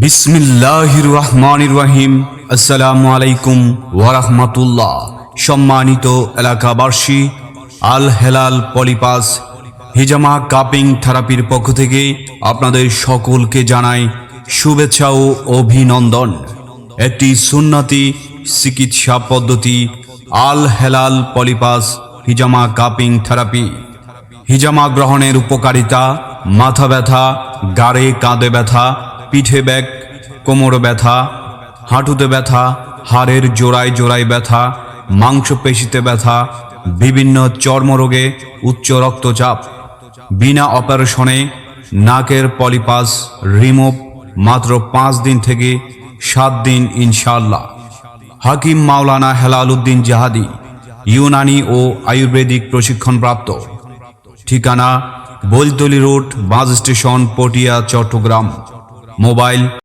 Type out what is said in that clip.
বিসমিল্লাহির রহমানির রহিম। আসসালামু আলাইকুম ওয়া রাহমাতুল্লাহ। সম্মানিত এলাকাবাসী, আল হেলাল পলিপাস হিজামা কাপিং থেরাপির পক্ষ থেকে আপনাদের সকলকে জানাই শুভেচ্ছা ও অভিনন্দন। একটি সুন্নতি চিকিৎসা পদ্ধতি আল হেলাল পলিপাস হিজামা কাপিং থেরাপি। হিজামা গ্রহণের উপকারিতা: মাথা ব্যথা, গাড়ে কাঁধে ব্যথা, পিঠে ব্যাক, কোমর ব্যথা, হাঁটুতে ব্যথা, হাড়ের জোড়ায় জোড়ায় ব্যথা, মাংসপেশিতে ব্যথা, বিভিন্ন চর্মরোগে, উচ্চ রক্তচাপ। বিনা অপারেশনে নাকের পলিপাস রিমুভ মাত্র 5 দিন থেকে 7 দিন ইনশাআল্লাহ। হাকিম মাওলানা হেলাল উদ্দিন জাহাদি, ইউনানি ও আয়ুর্বেদিক প্রশিক্ষণপ্রাপ্ত। ঠিকানা: Bailtali road, bus station, Patiya, Chattogram. Mobile